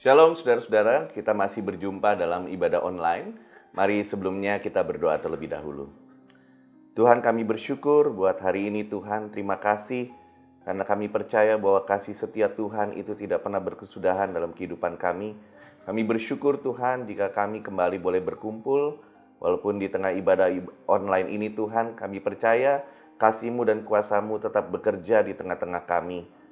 Shalom saudara-saudara, kita masih berjumpa dalam ibadah online. Mari sebelumnya kita berdoa terlebih dahulu. Tuhan, kami bersyukur buat hari ini Tuhan, terima kasih karena kami percaya bahwa kasih setia Tuhan itu tidak pernah berkesudahan dalam kehidupan kami. Kami bersyukur Tuhan jika kami kembali boleh berkumpul, walaupun di tengah ibadah online ini Tuhan, kami percaya kasih-Mu dan kuasa-Mu tetap bekerja di tengah-tengah kami.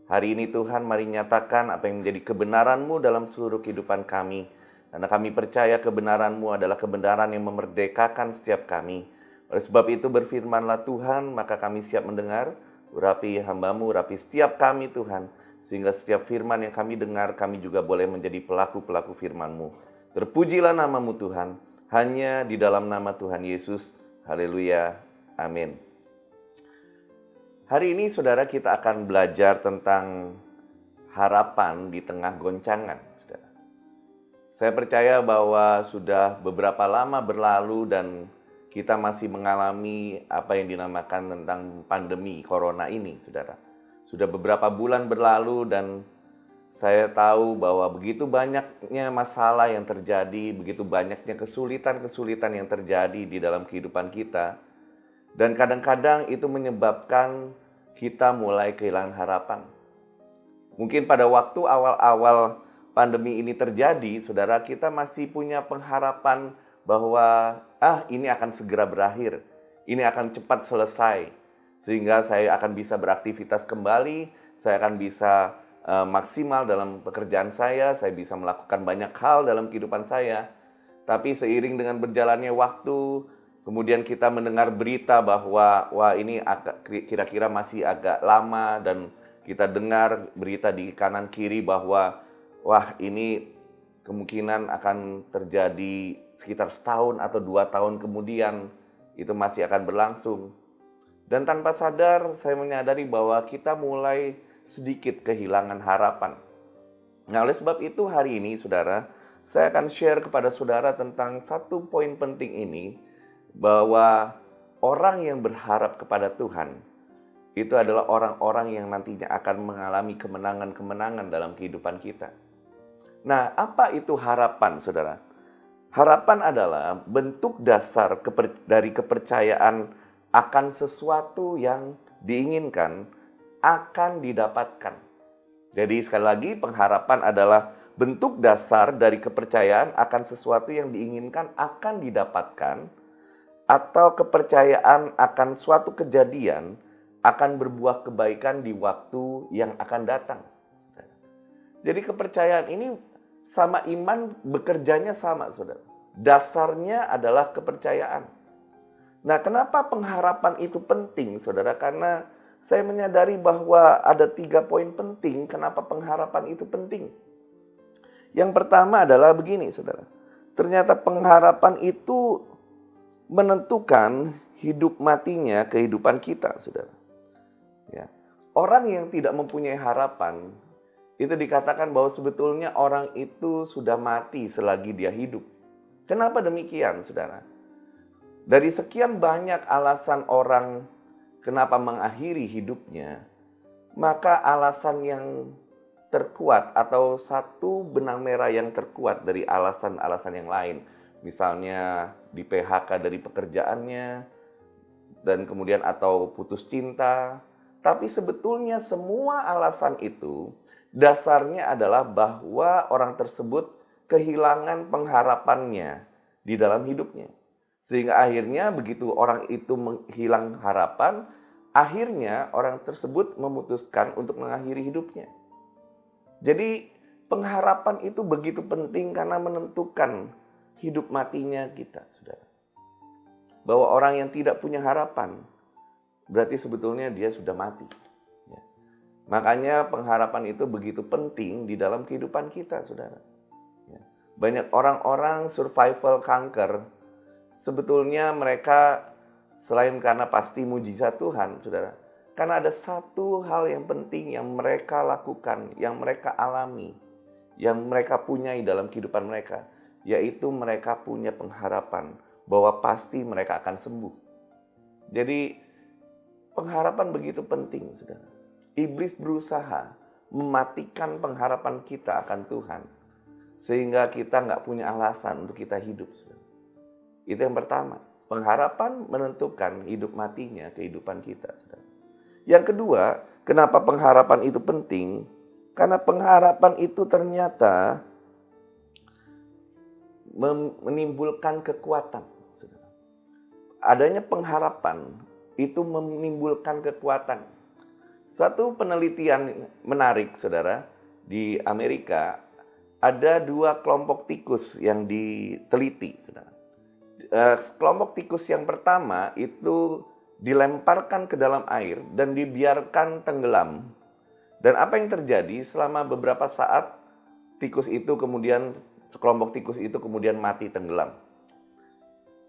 Hari ini Tuhan, mari nyatakan apa yang menjadi kebenaran-Mu dalam seluruh kehidupan kami. Karena kami percaya kebenaran-Mu adalah kebenaran yang memerdekakan setiap kami. Oleh sebab itu berfirman-Lah Tuhan, maka kami siap mendengar. Urapi hamba-Mu, urapi setiap kami Tuhan. Sehingga setiap firman yang kami dengar, kami juga boleh menjadi pelaku-pelaku firman-Mu. Terpujilah nama-Mu Tuhan, hanya di dalam nama Tuhan Yesus. Haleluya. Amin. Hari ini saudara kita akan belajar tentang harapan di tengah goncangan, saudara. Saya percaya bahwa sudah beberapa lama berlalu dan kita masih mengalami apa yang dinamakan tentang pandemi corona ini, saudara. Sudah beberapa bulan berlalu dan saya tahu bahwa begitu banyaknya masalah yang terjadi, begitu banyaknya kesulitan-kesulitan yang terjadi di dalam kehidupan kita. Dan kadang-kadang itu menyebabkan kita mulai kehilangan harapan. Mungkin pada waktu awal-awal pandemi ini terjadi, saudara, kita masih punya pengharapan bahwa ini akan segera berakhir, ini akan cepat selesai, sehingga saya akan bisa beraktivitas kembali, saya akan bisa maksimal dalam pekerjaan saya bisa melakukan banyak hal dalam kehidupan saya. Tapi seiring dengan berjalannya waktu, kemudian kita mendengar berita bahwa ini kira-kira masih agak lama, dan kita dengar berita di kanan kiri bahwa ini kemungkinan akan terjadi sekitar setahun atau 2 tahun kemudian itu masih akan berlangsung. Dan tanpa sadar saya menyadari bahwa kita mulai sedikit kehilangan harapan. Nah, oleh sebab itu hari ini saudara, saya akan share kepada saudara tentang satu poin penting ini, bahwa orang yang berharap kepada Tuhan itu adalah orang-orang yang nantinya akan mengalami kemenangan-kemenangan dalam kehidupan kita. Nah, apa itu harapan, saudara? Harapan adalah bentuk dasar dari kepercayaan akan sesuatu yang diinginkan akan didapatkan. Jadi sekali lagi, pengharapan adalah bentuk dasar dari kepercayaan akan sesuatu yang diinginkan akan didapatkan, atau kepercayaan akan suatu kejadian akan berbuah kebaikan di waktu yang akan datang. Jadi kepercayaan ini sama iman bekerjanya sama, saudara. Dasarnya adalah kepercayaan. Nah, kenapa pengharapan itu penting, saudara? Karena saya menyadari bahwa ada 3 poin penting kenapa pengharapan itu penting. Yang pertama adalah begini, saudara. Ternyata pengharapan itu menentukan hidup matinya kehidupan kita, saudara. Ya. Orang yang tidak mempunyai harapan, itu dikatakan bahwa sebetulnya orang itu sudah mati selagi dia hidup. Kenapa demikian, saudara? Dari sekian banyak alasan orang kenapa mengakhiri hidupnya, maka alasan yang terkuat atau satu benang merah yang terkuat dari alasan-alasan yang lain, misalnya di PHK dari pekerjaannya, dan kemudian atau putus cinta. Tapi sebetulnya semua alasan itu dasarnya adalah bahwa orang tersebut kehilangan pengharapannya di dalam hidupnya. Sehingga akhirnya begitu orang itu menghilang harapan, akhirnya orang tersebut memutuskan untuk mengakhiri hidupnya. Jadi pengharapan itu begitu penting karena menentukan hidup matinya kita, saudara. Bahwa orang yang tidak punya harapan, berarti sebetulnya dia sudah mati. Ya. Makanya pengharapan itu begitu penting di dalam kehidupan kita, saudara. Ya. Banyak orang-orang survival kanker, sebetulnya mereka selain karena pasti mujizat Tuhan, saudara, karena ada satu hal yang penting yang mereka lakukan, yang mereka alami, yang mereka punyai dalam kehidupan mereka, yaitu mereka punya pengharapan bahwa pasti mereka akan sembuh. Jadi pengharapan begitu penting, saudara. Iblis berusaha mematikan pengharapan kita akan Tuhan. Sehingga kita nggak punya alasan untuk kita hidup. Itu yang pertama. Pengharapan menentukan hidup matinya kehidupan kita. Yang kedua, kenapa pengharapan itu penting? Karena pengharapan itu ternyata menimbulkan kekuatan. Adanya pengharapan itu menimbulkan kekuatan. Suatu penelitian menarik, saudara, di Amerika ada 2 kelompok tikus yang diteliti, saudara. Kelompok tikus yang pertama itu dilemparkan ke dalam air dan dibiarkan tenggelam. Dan apa yang terjadi selama beberapa saat sekelompok tikus itu kemudian mati tenggelam.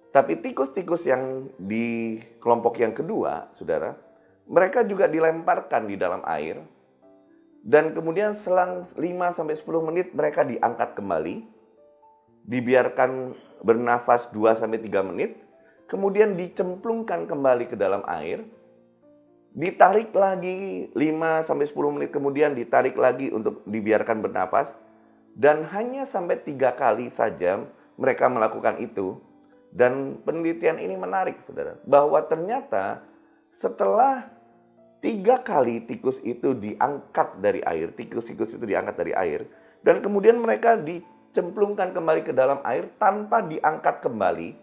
Tapi tikus-tikus yang di kelompok yang kedua, saudara, mereka juga dilemparkan di dalam air. Dan kemudian selang 5-10 menit mereka diangkat kembali, dibiarkan bernafas 2-3 menit, kemudian dicemplungkan kembali ke dalam air, ditarik lagi 5-10 menit kemudian ditarik lagi untuk dibiarkan bernafas, dan hanya sampai 3 kali saja mereka melakukan itu. Dan penelitian ini menarik, saudara, bahwa ternyata setelah 3 kali tikus itu diangkat dari air, tikus-tikus itu diangkat dari air, dan kemudian mereka dicemplungkan kembali ke dalam air tanpa diangkat kembali,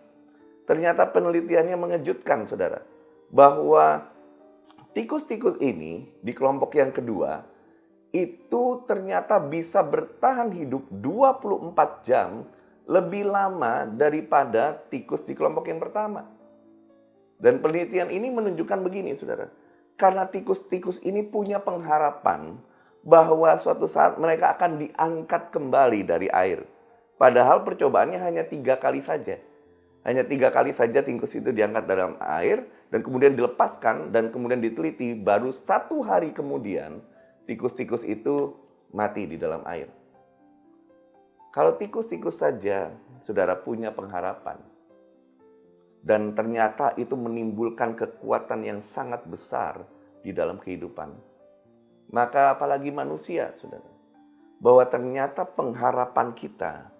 ternyata penelitiannya mengejutkan, saudara, bahwa tikus-tikus ini di kelompok yang kedua itu ternyata bisa bertahan hidup 24 jam lebih lama daripada tikus di kelompok yang pertama. Dan penelitian ini menunjukkan begini, saudara. Karena tikus-tikus ini punya pengharapan bahwa suatu saat mereka akan diangkat kembali dari air. Padahal percobaannya hanya 3 kali saja. Hanya 3 kali saja tikus itu diangkat dalam air, dan kemudian dilepaskan, dan kemudian diteliti, baru 1 hari kemudian tikus-tikus itu mati di dalam air. Kalau tikus-tikus saja, saudara, punya pengharapan, dan ternyata itu menimbulkan kekuatan yang sangat besar di dalam kehidupan, maka apalagi manusia, saudara, bahwa ternyata pengharapan kita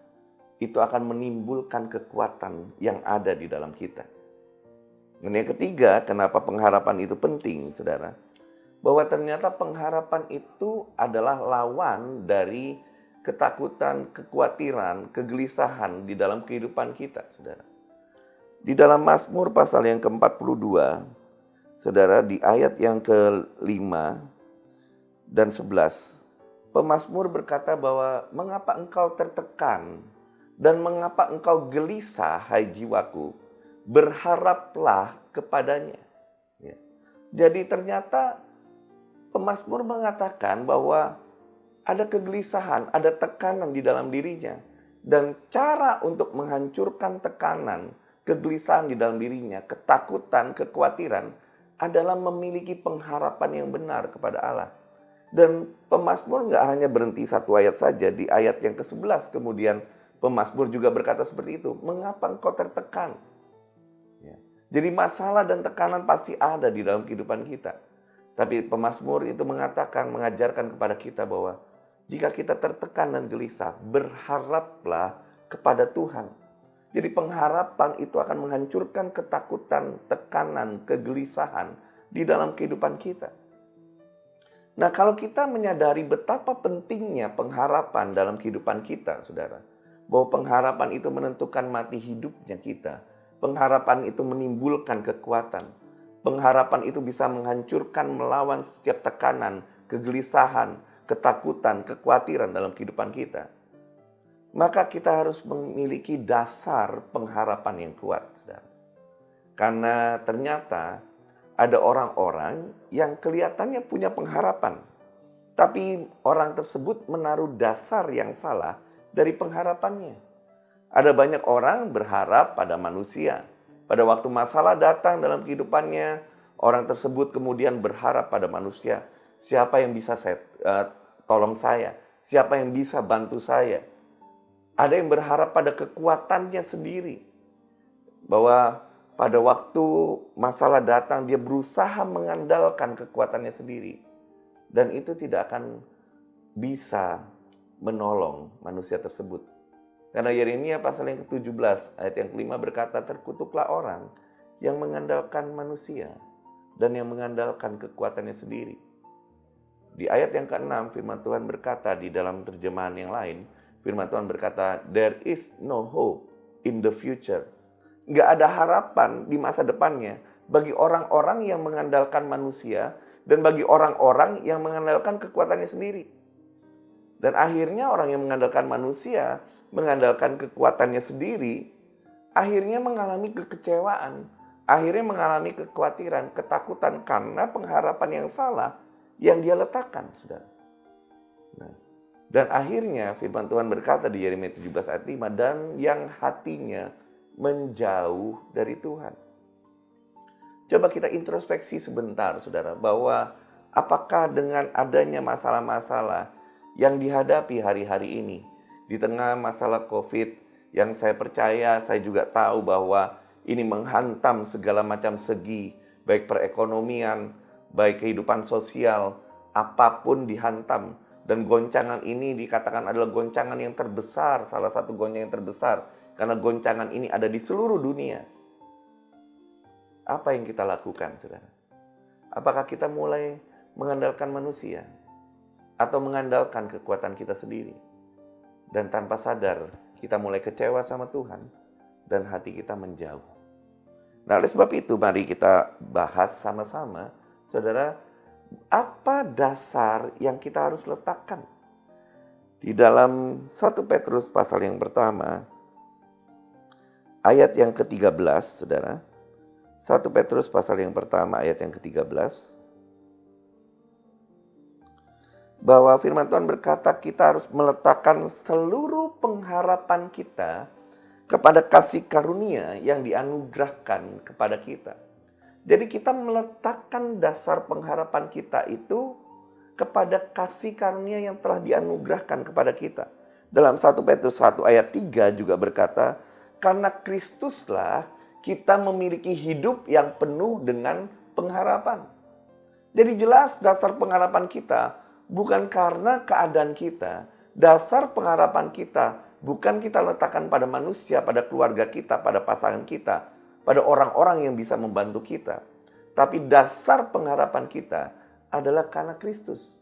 itu akan menimbulkan kekuatan yang ada di dalam kita. Dan yang ketiga, kenapa pengharapan itu penting, saudara? Bahwa ternyata pengharapan itu adalah lawan dari ketakutan, kekhawatiran, kegelisahan di dalam kehidupan kita, saudara. Di dalam Mazmur pasal yang ke-42, saudara, di ayat yang ke-5 dan 11, pemazmur berkata bahwa mengapa engkau tertekan dan mengapa engkau gelisah, hai jiwaku, berharaplah kepadanya. Ya. Jadi ternyata pemazmur mengatakan bahwa ada kegelisahan, ada tekanan di dalam dirinya. Dan cara untuk menghancurkan tekanan, kegelisahan di dalam dirinya, ketakutan, kekhawatiran, adalah memiliki pengharapan yang benar kepada Allah. Dan pemazmur nggak hanya berhenti 1 ayat saja, di ayat yang ke-11 kemudian pemazmur juga berkata seperti itu, mengapa engkau tertekan? Ya. Jadi masalah dan tekanan pasti ada di dalam kehidupan kita. Tapi pemazmur itu mengajarkan kepada kita bahwa jika kita tertekan dan gelisah, berharaplah kepada Tuhan. Jadi pengharapan itu akan menghancurkan ketakutan, tekanan, kegelisahan di dalam kehidupan kita. Nah, kalau kita menyadari betapa pentingnya pengharapan dalam kehidupan kita, saudara, bahwa pengharapan itu menentukan mati hidupnya kita. Pengharapan itu menimbulkan kekuatan. Pengharapan itu bisa menghancurkan, melawan setiap tekanan, kegelisahan, ketakutan, kekhawatiran dalam kehidupan kita. Maka kita harus memiliki dasar pengharapan yang kuat, saudara. Karena ternyata ada orang-orang yang kelihatannya punya pengharapan, tapi orang tersebut menaruh dasar yang salah dari pengharapannya. Ada banyak orang berharap pada manusia. Pada waktu masalah datang dalam kehidupannya, orang tersebut kemudian berharap pada manusia. Siapa yang bisa tolong saya? Siapa yang bisa bantu saya? Ada yang berharap pada kekuatannya sendiri. Bahwa pada waktu masalah datang, dia berusaha mengandalkan kekuatannya sendiri. Dan itu tidak akan bisa menolong manusia tersebut. Karena Yeremia pasal yang ke-17 ayat yang ke-5 berkata, terkutuklah orang yang mengandalkan manusia dan yang mengandalkan kekuatannya sendiri. Di ayat yang ke-6 firman Tuhan berkata di dalam terjemahan yang lain, firman Tuhan berkata, there is no hope in the future. Nggak ada harapan di masa depannya bagi orang-orang yang mengandalkan manusia dan bagi orang-orang yang mengandalkan kekuatannya sendiri. Dan akhirnya orang yang mengandalkan manusia, mengandalkan kekuatannya sendiri, akhirnya mengalami kekecewaan, akhirnya mengalami kekhawatiran, ketakutan karena pengharapan yang salah yang dia letakkan, saudara. Nah, dan akhirnya firman Tuhan berkata di Yeremia 17 ayat 5, dan yang hatinya menjauh dari Tuhan. Coba kita introspeksi sebentar, saudara, bahwa apakah dengan adanya masalah-masalah yang dihadapi hari-hari ini, di tengah masalah COVID yang saya percaya, saya juga tahu bahwa ini menghantam segala macam segi, baik perekonomian, baik kehidupan sosial, apapun dihantam. Dan goncangan ini dikatakan adalah goncangan yang terbesar, salah satu goncangan yang terbesar, karena goncangan ini ada di seluruh dunia. Apa yang kita lakukan, saudara? Apakah kita mulai mengandalkan manusia atau mengandalkan kekuatan kita sendiri? Dan tanpa sadar, kita mulai kecewa sama Tuhan dan hati kita menjauh. Nah, oleh sebab itu, mari kita bahas sama-sama, saudara, apa dasar yang kita harus letakkan? Di dalam 1 Petrus pasal yang pertama, ayat yang ke-13, saudara. 1 Petrus pasal yang pertama ayat yang ke-13. Bahwa firman Tuhan berkata kita harus meletakkan seluruh pengharapan kita kepada kasih karunia yang dianugerahkan kepada kita. Jadi kita meletakkan dasar pengharapan kita itu kepada kasih karunia yang telah dianugerahkan kepada kita. Dalam 1 Petrus 1 ayat 3 juga berkata, karena Kristuslah kita memiliki hidup yang penuh dengan pengharapan. Jadi jelas dasar pengharapan kita bukan karena keadaan kita. Dasar pengharapan kita bukan kita letakkan pada manusia, pada keluarga kita, pada pasangan kita, pada orang-orang yang bisa membantu kita. Tapi dasar pengharapan kita adalah karena Kristus.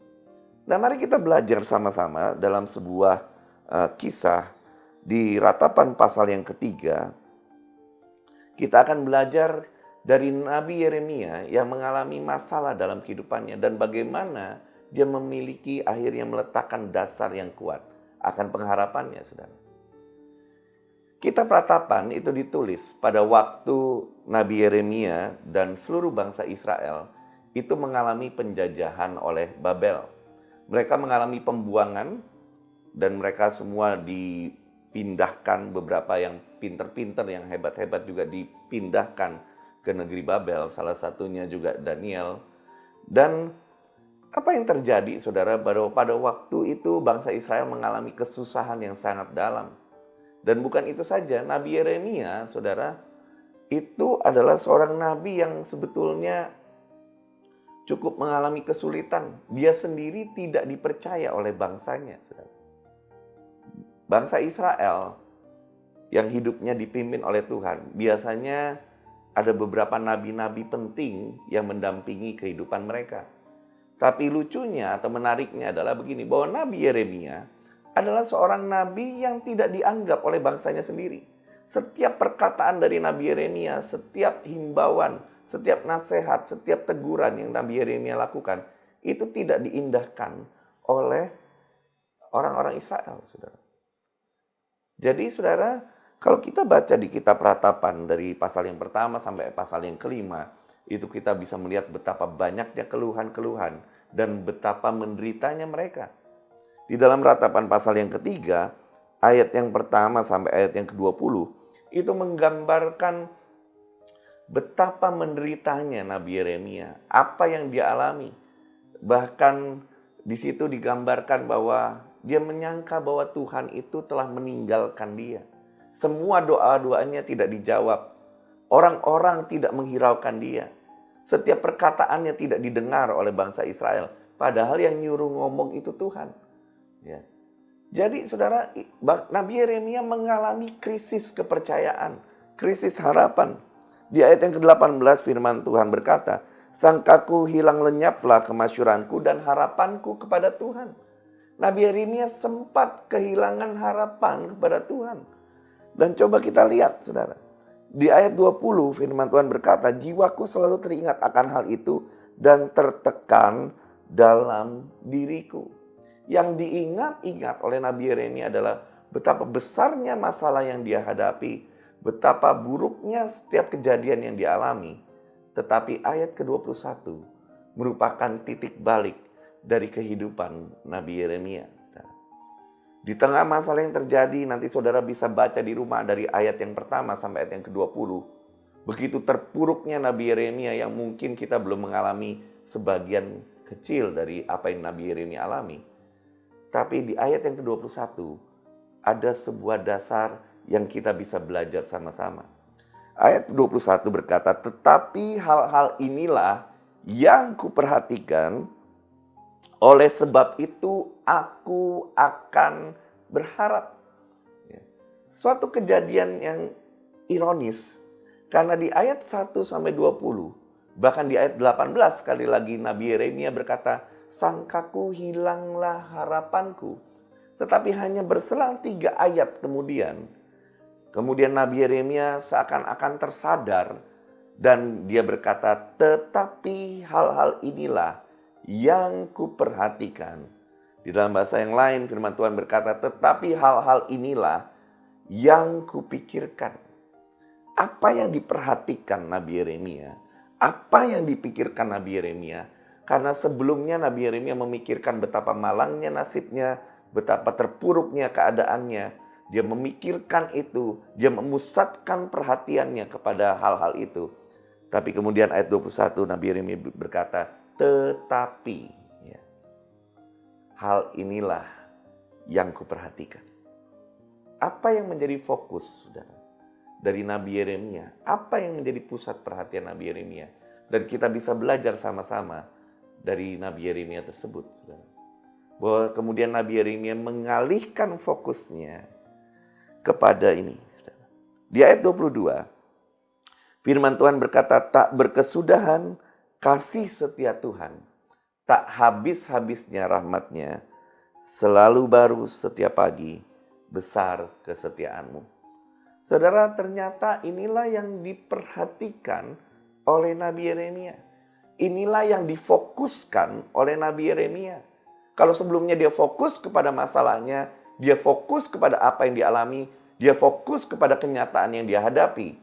Nah, mari kita belajar sama-sama dalam sebuah kisah di Ratapan pasal yang ketiga. Kita akan belajar dari Nabi Yeremia yang mengalami masalah dalam kehidupannya dan bagaimana dia memiliki akhirnya meletakkan dasar yang kuat akan pengharapannya, saudara. Kitab Ratapan itu ditulis pada waktu Nabi Yeremia dan seluruh bangsa Israel itu mengalami penjajahan oleh Babel. Mereka mengalami pembuangan dan mereka semua dipindahkan, beberapa yang pinter-pinter, yang hebat-hebat juga dipindahkan ke negeri Babel, salah satunya juga Daniel. Dan apa yang terjadi, saudara, pada waktu itu bangsa Israel mengalami kesusahan yang sangat dalam. Dan bukan itu saja, Nabi Yeremia, saudara, itu adalah seorang nabi yang sebetulnya cukup mengalami kesulitan. Dia sendiri tidak dipercaya oleh bangsanya, saudara. Bangsa Israel yang hidupnya dipimpin oleh Tuhan, biasanya ada beberapa nabi-nabi penting yang mendampingi kehidupan mereka. Tapi lucunya atau menariknya adalah begini, bahwa Nabi Yeremia adalah seorang nabi yang tidak dianggap oleh bangsanya sendiri. Setiap perkataan dari Nabi Yeremia, setiap himbauan, setiap nasihat, setiap teguran yang Nabi Yeremia lakukan, itu tidak diindahkan oleh orang-orang Israel, saudara. Jadi, saudara, kalau kita baca di kitab Ratapan dari pasal yang pertama sampai pasal yang kelima, itu kita bisa melihat betapa banyaknya keluhan-keluhan dan betapa menderitanya mereka. Di dalam Ratapan pasal yang ketiga, ayat yang pertama sampai ayat yang ke-20, itu menggambarkan betapa menderitanya Nabi Yeremia, apa yang dia alami. Bahkan di situ digambarkan bahwa dia menyangka bahwa Tuhan itu telah meninggalkan dia. Semua doa-doanya tidak dijawab. Orang-orang tidak menghiraukan dia. Setiap perkataannya tidak didengar oleh bangsa Israel. Padahal yang nyuruh ngomong itu Tuhan. Ya. Jadi saudara, Nabi Yeremia mengalami krisis kepercayaan, krisis harapan. Di ayat yang ke-18 firman Tuhan berkata, "Sangkaku hilang lenyaplah kemasyuranku dan harapanku kepada Tuhan." Nabi Yeremia sempat kehilangan harapan kepada Tuhan. Dan coba kita lihat saudara. Di ayat 20 firman Tuhan berkata, "Jiwaku selalu teringat akan hal itu dan tertekan dalam diriku." Yang diingat-ingat oleh Nabi Yeremia adalah betapa besarnya masalah yang dia hadapi, betapa buruknya setiap kejadian yang dialami. Tetapi ayat ke-21 merupakan titik balik dari kehidupan Nabi Yeremia. Di tengah masalah yang terjadi, nanti saudara bisa baca di rumah dari ayat yang pertama sampai ayat yang ke-20. Begitu terpuruknya Nabi Yeremia yang mungkin kita belum mengalami sebagian kecil dari apa yang Nabi Yeremia alami. Tapi di ayat yang ke-21 ada sebuah dasar yang kita bisa belajar sama-sama. Ayat 21 berkata, "Tetapi hal-hal inilah yang kuperhatikan, oleh sebab itu aku akan berharap." Suatu kejadian yang ironis, karena di ayat 1 sampai 20, bahkan di ayat 18 sekali lagi Nabi Yeremia berkata, "Sangkaku hilanglah harapanku." Tetapi hanya berselang 3 ayat kemudian Nabi Yeremia seakan-akan tersadar dan dia berkata, "Tetapi hal-hal inilah yang kuperhatikan." Di dalam bahasa yang lain firman Tuhan berkata, "Tetapi hal-hal inilah yang kupikirkan." Apa yang diperhatikan Nabi Yeremia? Apa yang dipikirkan Nabi Yeremia? Karena sebelumnya Nabi Yeremia memikirkan betapa malangnya nasibnya, betapa terpuruknya keadaannya. Dia memikirkan itu, dia memusatkan perhatiannya kepada hal-hal itu. Tapi kemudian ayat 21 Nabi Yeremia berkata, "Tetapi ya, hal inilah yang kuperhatikan." Apa yang menjadi fokus, saudara, dari Nabi Yeremia? Apa yang menjadi pusat perhatian Nabi Yeremia? Dan kita bisa belajar sama-sama dari Nabi Yeremia tersebut, saudara. Bahwa kemudian Nabi Yeremia mengalihkan fokusnya kepada ini, saudara. Di ayat 22, firman Tuhan berkata, "Tak berkesudahan kasih setia Tuhan, tak habis-habisnya rahmatnya, selalu baru setiap pagi, besar kesetiaanmu." Saudara, ternyata inilah yang diperhatikan oleh Nabi Yeremia. Inilah yang difokuskan oleh Nabi Yeremia. Kalau sebelumnya dia fokus kepada masalahnya, dia fokus kepada apa yang dialami, dia fokus kepada kenyataan yang dia hadapi.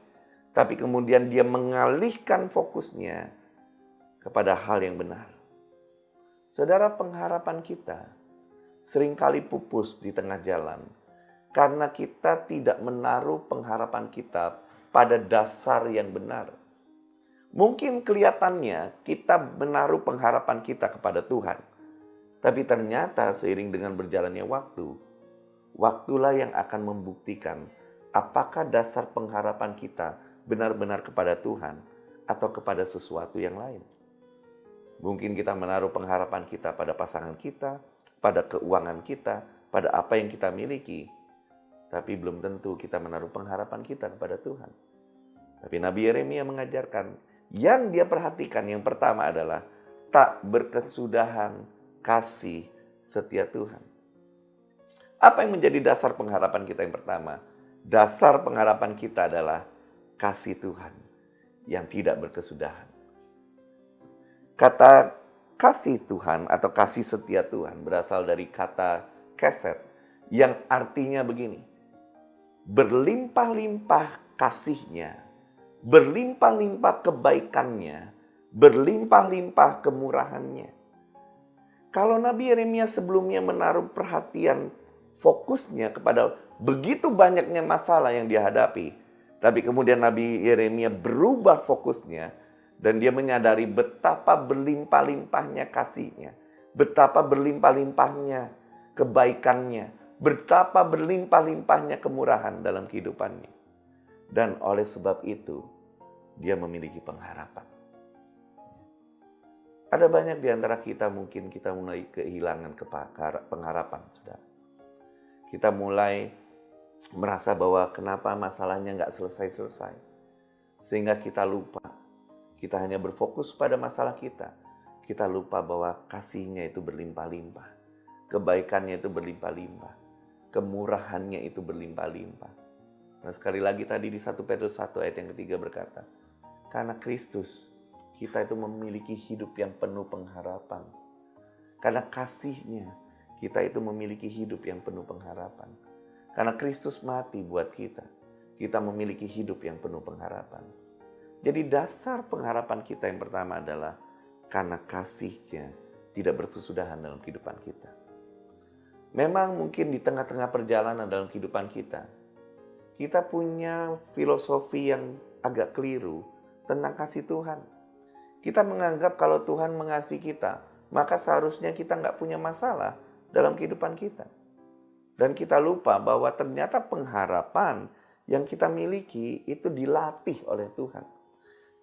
Tapi kemudian dia mengalihkan fokusnya kepada hal yang benar. Saudara, pengharapan kita seringkali pupus di tengah jalan karena kita tidak menaruh pengharapan kita pada dasar yang benar. Mungkin kelihatannya kita menaruh pengharapan kita kepada Tuhan. Tapi ternyata seiring dengan berjalannya waktu, waktulah yang akan membuktikan apakah dasar pengharapan kita benar-benar kepada Tuhan atau kepada sesuatu yang lain. Mungkin kita menaruh pengharapan kita pada pasangan kita, pada keuangan kita, pada apa yang kita miliki. Tapi belum tentu kita menaruh pengharapan kita kepada Tuhan. Tapi Nabi Yeremia mengajarkan, yang dia perhatikan yang pertama adalah tak berkesudahan kasih setia Tuhan. Apa yang menjadi dasar pengharapan kita yang pertama? Dasar pengharapan kita adalah kasih Tuhan yang tidak berkesudahan. Kata kasih Tuhan atau kasih setia Tuhan berasal dari kata keset yang artinya begini. Berlimpah-limpah kasihnya, berlimpah-limpah kebaikannya, berlimpah-limpah kemurahannya. Kalau Nabi Yeremia sebelumnya menaruh perhatian fokusnya kepada begitu banyaknya masalah yang dia hadapi, tapi kemudian Nabi Yeremia berubah fokusnya dan dia menyadari betapa berlimpah-limpahnya kasihnya, betapa berlimpah-limpahnya kebaikannya, betapa berlimpah-limpahnya kemurahan dalam kehidupannya. Dan oleh sebab itu, dia memiliki pengharapan. Ada banyak di antara kita mungkin kita mulai kehilangan pengharapan, saudara. Kita mulai merasa bahwa kenapa masalahnya nggak selesai-selesai. Sehingga kita lupa. Kita hanya berfokus pada masalah kita. Kita lupa bahwa kasihnya itu berlimpah-limpah. Kebaikannya itu berlimpah-limpah. Kemurahannya itu berlimpah-limpah. Nah, sekali lagi tadi di 1 Petrus 1 ayat yang ketiga berkata, karena Kristus kita itu memiliki hidup yang penuh pengharapan. Karena kasihnya kita itu memiliki hidup yang penuh pengharapan. Karena Kristus mati buat kita, kita memiliki hidup yang penuh pengharapan. Jadi dasar pengharapan kita yang pertama adalah karena kasihnya tidak berkesudahan dalam kehidupan kita. Memang mungkin di tengah-tengah perjalanan dalam kehidupan kita, kita punya filosofi yang agak keliru tentang kasih Tuhan. Kita menganggap kalau Tuhan mengasihi kita, maka seharusnya kita nggak punya masalah dalam kehidupan kita. Dan kita lupa bahwa ternyata pengharapan yang kita miliki itu dilatih oleh Tuhan.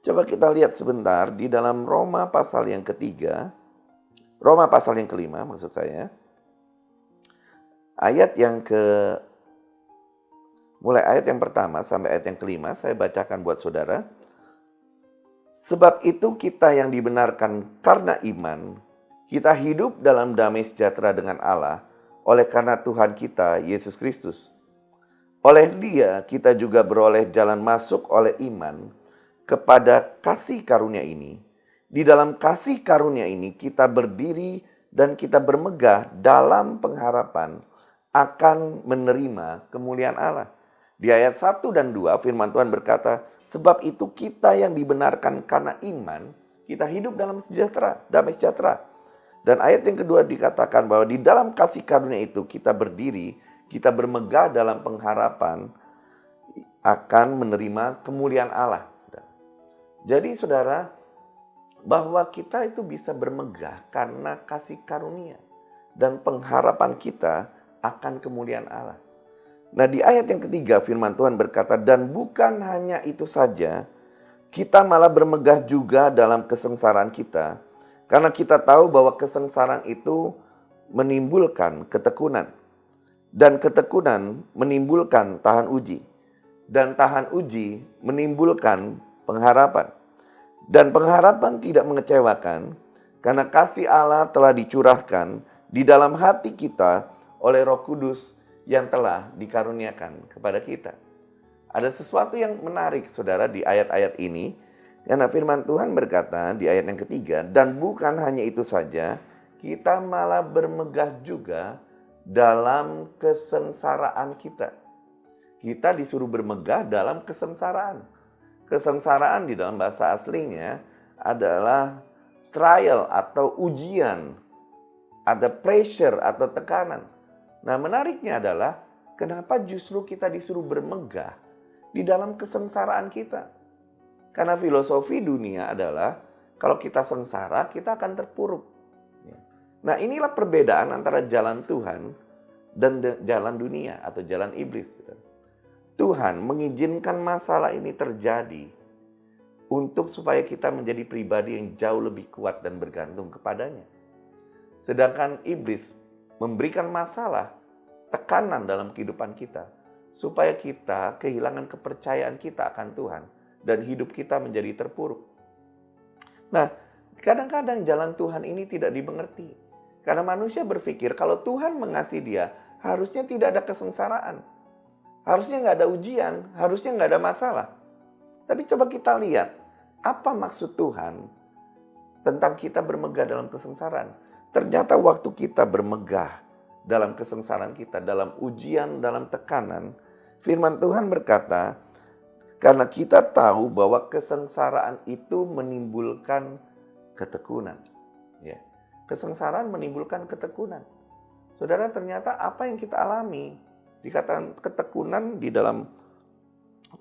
Coba kita lihat sebentar di dalam Roma pasal yang ketiga, Roma pasal yang kelima maksud saya. Mulai ayat yang pertama sampai ayat yang kelima, saya bacakan buat saudara. Sebab itu kita yang dibenarkan karena iman, kita hidup dalam damai sejahtera dengan Allah, oleh karena Tuhan kita, Yesus Kristus. Oleh Dia, kita juga beroleh jalan masuk oleh iman kepada kasih karunia ini. Di dalam kasih karunia ini, kita berdiri dan kita bermegah dalam pengharapan akan menerima kemuliaan Allah. Di ayat 1 dan 2 firman Tuhan berkata, sebab itu kita yang dibenarkan karena iman, kita hidup dalam sejahtera, damai sejahtera. Dan ayat yang kedua dikatakan bahwa di dalam kasih karunia itu kita berdiri, kita bermegah dalam pengharapan akan menerima kemuliaan Allah. Jadi saudara, bahwa kita itu bisa bermegah karena kasih karunia dan pengharapan kita akan kemuliaan Allah. Nah, di ayat yang ketiga firman Tuhan berkata, dan bukan hanya itu saja, kita malah bermegah juga dalam kesengsaraan kita. Karena kita tahu bahwa kesengsaraan itu menimbulkan ketekunan. Dan ketekunan menimbulkan tahan uji. Dan tahan uji menimbulkan pengharapan. Dan pengharapan tidak mengecewakan, karena kasih Allah telah dicurahkan di dalam hati kita oleh Roh Kudus yang telah dikaruniakan kepada kita. Ada sesuatu yang menarik, saudara, di ayat-ayat ini. Karena firman Tuhan berkata di ayat yang ketiga, dan bukan hanya itu saja, kita malah bermegah juga dalam kesengsaraan kita. Kita disuruh bermegah dalam kesengsaraan. Kesengsaraan di dalam bahasa aslinya adalah trial atau ujian, ada pressure atau tekanan. Nah, menariknya adalah kenapa justru kita disuruh bermegah di dalam kesengsaraan kita. Karena filosofi dunia adalah kalau kita sengsara, kita akan terpuruk. Nah, inilah perbedaan antara jalan Tuhan dan jalan dunia atau jalan iblis. Tuhan mengizinkan masalah ini terjadi untuk supaya kita menjadi pribadi yang jauh lebih kuat dan bergantung kepadanya. Sedangkan iblis memberikan masalah, tekanan dalam kehidupan kita, supaya kita kehilangan kepercayaan kita akan Tuhan, dan hidup kita menjadi terpuruk. Nah, kadang-kadang jalan Tuhan ini tidak dimengerti. Karena manusia berpikir kalau Tuhan mengasihi dia, harusnya tidak ada kesengsaraan. Harusnya nggak ada ujian, harusnya nggak ada masalah. Tapi coba kita lihat, apa maksud Tuhan tentang kita bermegah dalam kesengsaraan? Ternyata waktu kita bermegah dalam kesengsaraan kita, dalam ujian, dalam tekanan, firman Tuhan berkata, karena kita tahu bahwa kesengsaraan itu menimbulkan ketekunan. Ya. Kesengsaraan menimbulkan ketekunan. Saudara, ternyata apa yang kita alami, dikatakan ketekunan di dalam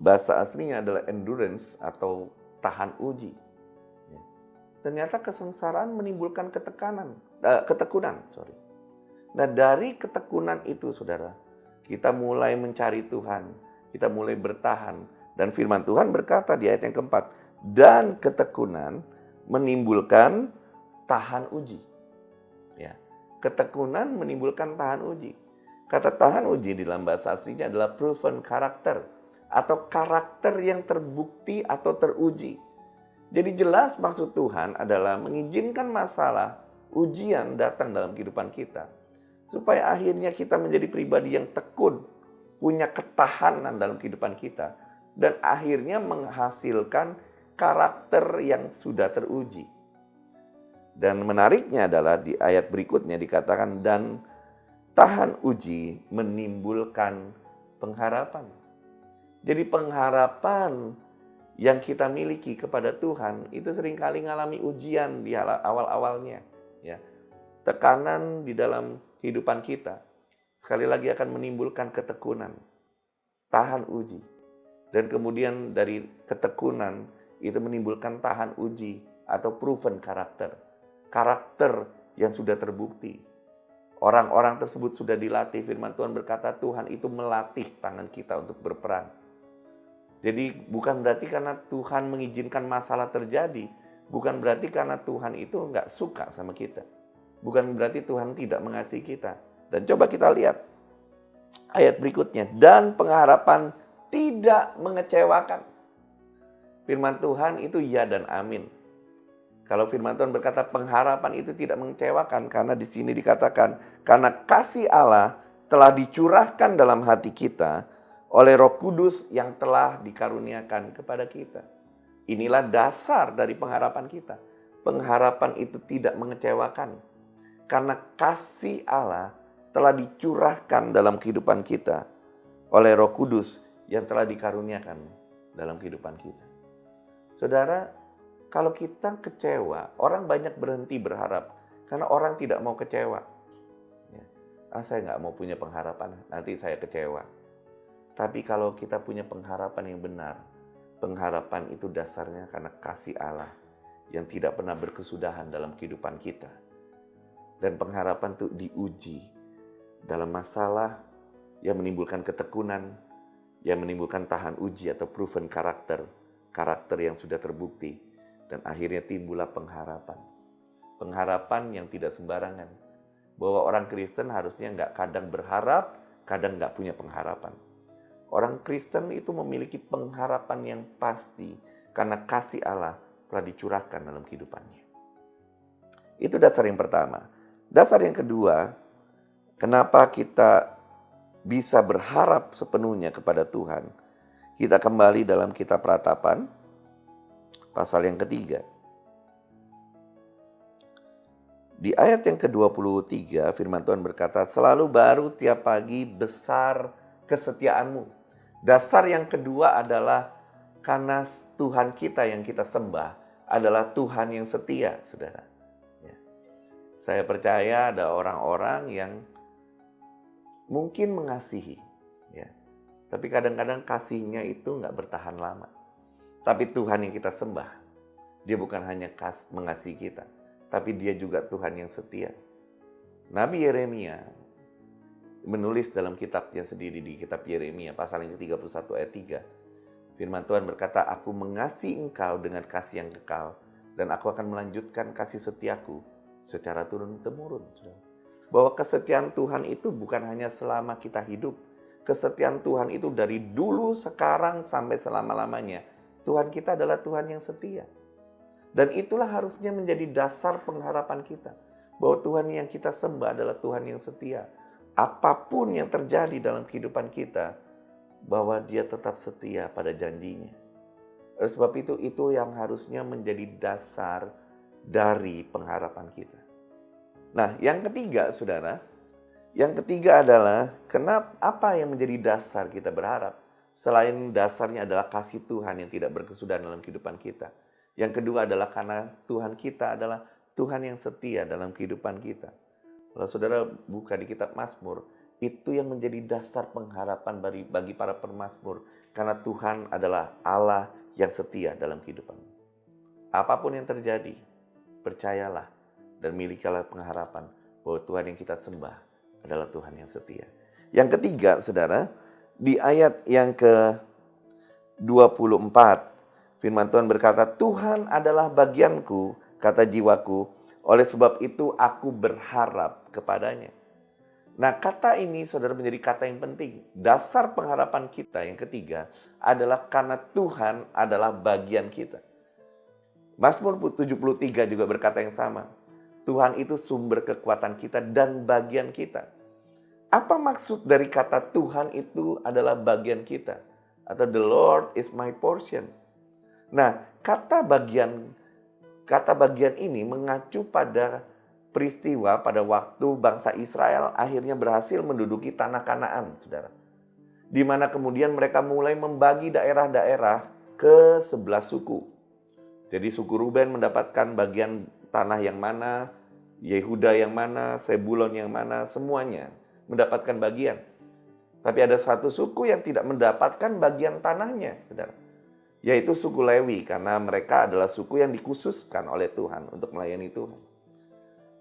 bahasa aslinya adalah endurance atau tahan uji. Ya. Ternyata kesengsaraan menimbulkan ketekunan. Nah, dari ketekunan itu, saudara, kita mulai mencari Tuhan, kita mulai bertahan. Dan firman Tuhan berkata di ayat yang keempat, dan ketekunan menimbulkan tahan uji. Ya. Ketekunan menimbulkan tahan uji. Kata tahan uji di dalam bahasa aslinya adalah proven karakter atau karakter yang terbukti atau teruji. Jadi jelas maksud Tuhan adalah mengizinkan masalah, ujian datang dalam kehidupan kita. Supaya akhirnya kita menjadi pribadi yang tekun, punya ketahanan dalam kehidupan kita. Dan akhirnya menghasilkan karakter yang sudah teruji. Dan menariknya adalah di ayat berikutnya dikatakan, dan tahan uji menimbulkan pengharapan. Jadi pengharapan yang kita miliki kepada Tuhan itu seringkali mengalami ujian di awal-awalnya. Ya. Tekanan di dalam kehidupan kita sekali lagi akan menimbulkan ketekunan, tahan uji. Dan kemudian dari ketekunan itu menimbulkan tahan uji atau proven karakter. Karakter yang sudah terbukti. Orang-orang tersebut sudah dilatih. Firman Tuhan berkata Tuhan itu melatih tangan kita untuk berperang. Jadi bukan berarti karena Tuhan mengizinkan masalah terjadi. Bukan berarti karena Tuhan itu nggak suka sama kita. Bukan berarti Tuhan tidak mengasihi kita. Dan coba kita lihat ayat berikutnya. Dan pengharapan tidak mengecewakan. Firman Tuhan itu ya dan amin. Kalau firman Tuhan berkata pengharapan itu tidak mengecewakan, karena di sini dikatakan karena kasih Allah telah dicurahkan dalam hati kita oleh Roh Kudus yang telah dikaruniakan kepada kita. Inilah dasar dari pengharapan kita. Pengharapan itu tidak mengecewakan karena kasih Allah telah dicurahkan dalam kehidupan kita oleh Roh Kudus yang telah dikaruniakan dalam kehidupan kita. Saudara, kalau kita kecewa, orang banyak berhenti berharap karena orang tidak mau kecewa. Ya. Saya nggak mau punya pengharapan, nanti saya kecewa. Tapi kalau kita punya pengharapan yang benar, pengharapan itu dasarnya karena kasih Allah yang tidak pernah berkesudahan dalam kehidupan kita. Dan pengharapan itu diuji dalam masalah yang menimbulkan ketekunan, yang menimbulkan tahan uji atau proven karakter yang sudah terbukti. Dan akhirnya timbullah pengharapan. Pengharapan yang tidak sembarangan. Bahwa orang Kristen harusnya nggak kadang berharap, kadang nggak punya pengharapan. Orang Kristen itu memiliki pengharapan yang pasti karena kasih Allah telah dicurahkan dalam kehidupannya. Itu dasar yang pertama. Dasar yang kedua, kenapa kita bisa berharap sepenuhnya kepada Tuhan. Kita kembali dalam kitab Ratapan, pasal yang ketiga. Di ayat yang ke-23, firman Tuhan berkata, selalu baru tiap pagi besar kesetiaanmu. Dasar yang kedua adalah karena Tuhan kita yang kita sembah adalah Tuhan yang setia, saudara. Ya. Saya percaya ada orang-orang yang mungkin mengasihi, ya. Tapi kadang-kadang kasihnya itu nggak bertahan lama. Tapi Tuhan yang kita sembah, Dia bukan hanya mengasihi kita, tapi Dia juga Tuhan yang setia. Nabi Yeremia menulis dalam kitabnya sendiri di kitab Yeremia pasal yang ke-31 ayat 3. Firman Tuhan berkata, aku mengasihi engkau dengan kasih yang kekal, dan aku akan melanjutkan kasih setiaku secara turun-temurun. Bahwa kesetiaan Tuhan itu bukan hanya selama kita hidup. Kesetiaan Tuhan itu dari dulu, sekarang, sampai selama-lamanya. Tuhan kita adalah Tuhan yang setia. Dan itulah harusnya menjadi dasar pengharapan kita. Bahwa Tuhan yang kita sembah adalah Tuhan yang setia. Apapun yang terjadi dalam kehidupan kita, bahwa Dia tetap setia pada janjinya. Oleh sebab itu yang harusnya menjadi dasar dari pengharapan kita. Nah, yang ketiga, saudara. Yang ketiga adalah, apa yang menjadi dasar kita berharap? Selain dasarnya adalah kasih Tuhan yang tidak berkesudahan dalam kehidupan kita. Yang kedua adalah karena Tuhan kita adalah Tuhan yang setia dalam kehidupan kita. Kalau saudara buka di kitab Mazmur, itu yang menjadi dasar pengharapan bagi para pemazmur. Karena Tuhan adalah Allah yang setia dalam kehidupan. Apapun yang terjadi, percayalah dan milikilah pengharapan bahwa Tuhan yang kita sembah adalah Tuhan yang setia. Yang ketiga, saudara, di ayat yang ke-24, firman Tuhan berkata, Tuhan adalah bagianku, kata jiwaku, Oleh sebab itu aku berharap kepadanya. Nah, kata ini saudara menjadi kata yang penting. Dasar pengharapan kita yang ketiga adalah karena Tuhan adalah bagian kita. Mazmur 73 juga berkata yang sama. Tuhan itu sumber kekuatan kita dan bagian kita. Apa maksud dari kata Tuhan itu adalah bagian kita? Atau the Lord is my portion. Nah, kata bagian ini mengacu pada peristiwa pada waktu bangsa Israel akhirnya berhasil menduduki tanah Kanaan, saudara. Di mana kemudian mereka mulai membagi daerah-daerah ke 11 suku. Jadi suku Ruben mendapatkan bagian tanah yang mana, Yehuda yang mana, Sebulon yang mana, semuanya mendapatkan bagian. Tapi ada satu suku yang tidak mendapatkan bagian tanahnya, saudara. Yaitu suku Lewi, karena mereka adalah suku yang dikhususkan oleh Tuhan untuk melayani Tuhan.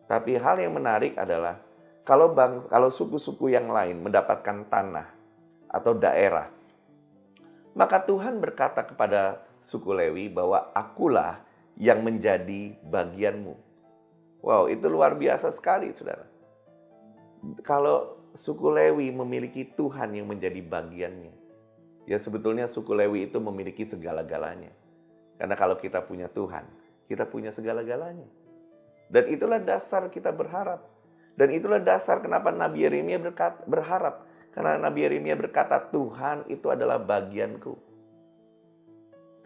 Tapi hal yang menarik adalah kalau suku-suku yang lain mendapatkan tanah atau daerah, maka Tuhan berkata kepada suku Lewi bahwa akulah yang menjadi bagianmu. Wow, itu luar biasa sekali, saudara. Kalau suku Lewi memiliki Tuhan yang menjadi bagiannya, ya sebetulnya suku Lewi itu memiliki segala-galanya. Karena kalau kita punya Tuhan, kita punya segala-galanya. Dan itulah dasar kita berharap. Dan itulah dasar kenapa Nabi Yeremia berharap. Karena Nabi Yeremia berkata, Tuhan itu adalah bagianku.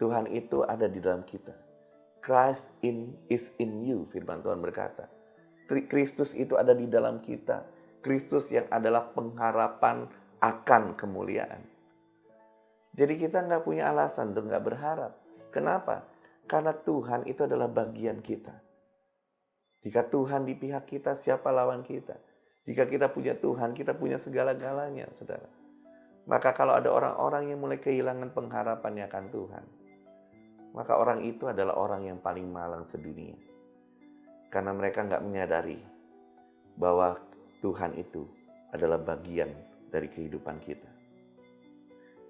Tuhan itu ada di dalam kita. Christ is in you, firman Tuhan berkata. Kristus itu ada di dalam kita. Kristus yang adalah pengharapan akan kemuliaan. Jadi kita nggak punya alasan untuk nggak berharap. Kenapa? Karena Tuhan itu adalah bagian kita. Jika Tuhan di pihak kita, siapa lawan kita? Jika kita punya Tuhan, kita punya segala-galanya, saudara. Maka kalau ada orang-orang yang mulai kehilangan pengharapannya akan Tuhan, maka orang itu adalah orang yang paling malang sedunia. Karena mereka nggak menyadari bahwa Tuhan itu adalah bagian dari kehidupan kita.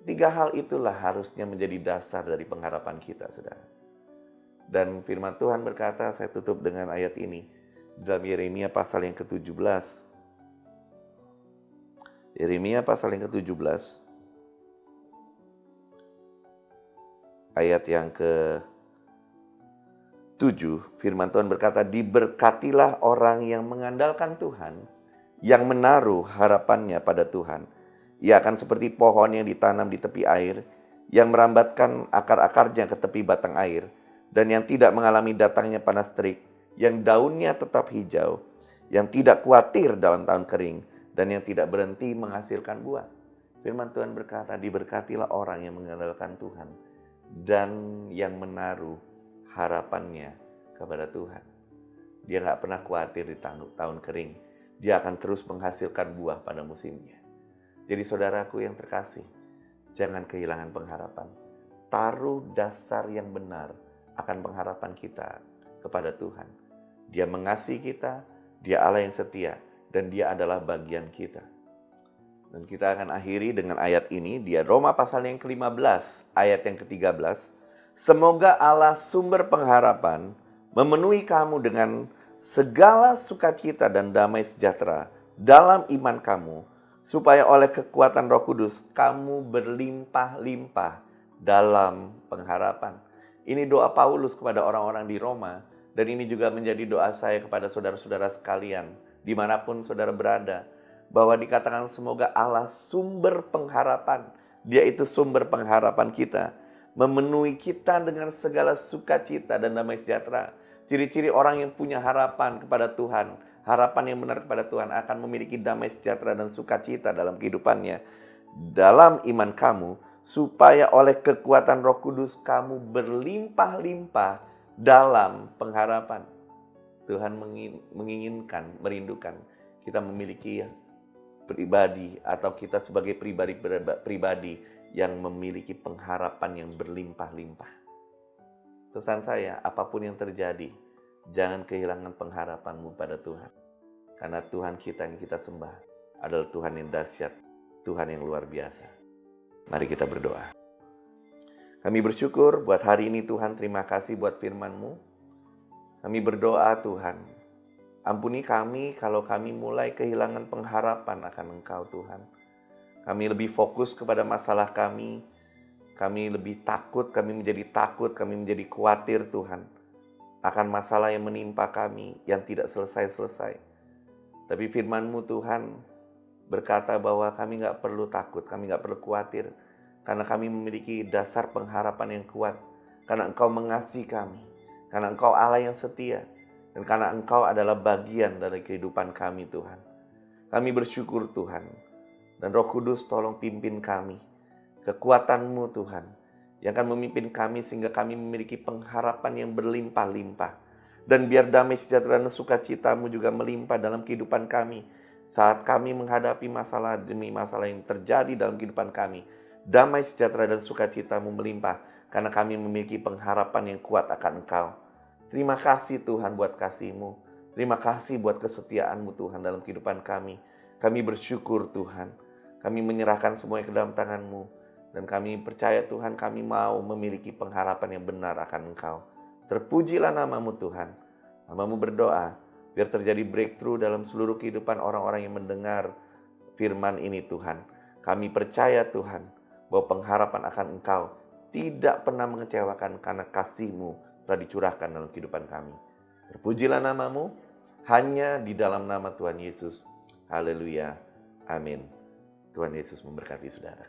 3 hal itulah harusnya menjadi dasar dari pengharapan kita, saudara. Dan firman Tuhan berkata, saya tutup dengan ayat ini. Dalam Yeremia pasal yang ke-17. Yeremia pasal yang ke-17. Ayat yang ke-7. Firman Tuhan berkata, diberkatilah orang yang mengandalkan Tuhan, yang menaruh harapannya pada Tuhan. Ia akan seperti pohon yang ditanam di tepi air, yang merambatkan akar-akarnya ke tepi batang air, dan yang tidak mengalami datangnya panas terik, yang daunnya tetap hijau, yang tidak khawatir dalam tahun kering, dan yang tidak berhenti menghasilkan buah. Firman Tuhan berkata, diberkatilah orang yang mengandalkan Tuhan, dan yang menaruh harapannya kepada Tuhan. Dia nggak pernah khawatir di tahun kering. Dia akan terus menghasilkan buah pada musimnya. Jadi saudaraku yang terkasih, jangan kehilangan pengharapan. Taruh dasar yang benar akan pengharapan kita kepada Tuhan. Dia mengasihi kita, Dia Allah yang setia, dan Dia adalah bagian kita. Dan kita akan akhiri dengan ayat ini, di Roma pasal yang ke-15, ayat yang ke-13. Semoga Allah sumber pengharapan memenuhi kamu dengan segala sukacita dan damai sejahtera dalam iman kamu, supaya oleh kekuatan Roh Kudus kamu berlimpah-limpah dalam pengharapan. Ini doa Paulus kepada orang-orang di Roma, dan ini juga menjadi doa saya kepada saudara-saudara sekalian, dimanapun saudara berada, bahwa dikatakan semoga Allah sumber pengharapan, Dia itu sumber pengharapan kita, memenuhi kita dengan segala sukacita dan damai sejahtera. Ciri-ciri orang yang punya harapan kepada Tuhan, harapan yang benar kepada Tuhan, akan memiliki damai sejahtera dan sukacita dalam kehidupannya, dalam iman kamu, supaya oleh kekuatan Roh Kudus kamu berlimpah-limpah dalam pengharapan. Tuhan menginginkan, merindukan kita memiliki pribadi, atau kita sebagai pribadi yang memiliki pengharapan yang berlimpah-limpah. Pesan saya, apapun yang terjadi, jangan kehilangan pengharapanmu pada Tuhan. Karena Tuhan kita yang kita sembah adalah Tuhan yang dahsyat, Tuhan yang luar biasa. Mari kita berdoa. Kami bersyukur buat hari ini Tuhan, terima kasih buat firman-Mu. Kami berdoa Tuhan, Ampuni kami kalau kami mulai kehilangan pengharapan akan Engkau Tuhan. Kami lebih fokus kepada masalah kami lebih takut, kami menjadi takut, kami menjadi khawatir Tuhan, akan masalah yang menimpa kami yang tidak selesai-selesai. Tapi firman-Mu Tuhan berkata bahwa kami nggak perlu takut, kami nggak perlu khawatir, karena kami memiliki dasar pengharapan yang kuat, karena Engkau mengasihi kami, karena Engkau Allah yang setia, dan karena Engkau adalah bagian dari kehidupan kami Tuhan. Kami bersyukur Tuhan, dan Roh Kudus tolong pimpin kami, kekuatan-Mu Tuhan, yang akan memimpin kami sehingga kami memiliki pengharapan yang berlimpah-limpah. Dan biar damai sejahtera dan sukacita-Mu juga melimpah dalam kehidupan kami, saat kami menghadapi masalah demi masalah yang terjadi dalam kehidupan kami. Damai sejahtera dan sukacita-Mu melimpah, karena kami memiliki pengharapan yang kuat akan Engkau. Terima kasih Tuhan buat kasih-Mu. Terima kasih buat kesetiaan-Mu Tuhan dalam kehidupan kami. Kami bersyukur Tuhan. Kami menyerahkan semuanya ke dalam tangan-Mu. Dan kami percaya Tuhan, kami mau memiliki pengharapan yang benar akan Engkau. Terpujilah nama-Mu Tuhan. Nama-Mu berdoa, biar terjadi breakthrough dalam seluruh kehidupan orang-orang yang mendengar firman ini Tuhan. Kami percaya Tuhan, bahwa pengharapan akan Engkau tidak pernah mengecewakan karena kasih-Mu telah dicurahkan dalam kehidupan kami. Terpujilah nama-Mu, hanya di dalam nama Tuhan Yesus. Haleluya. Amin. Tuhan Yesus memberkati saudara.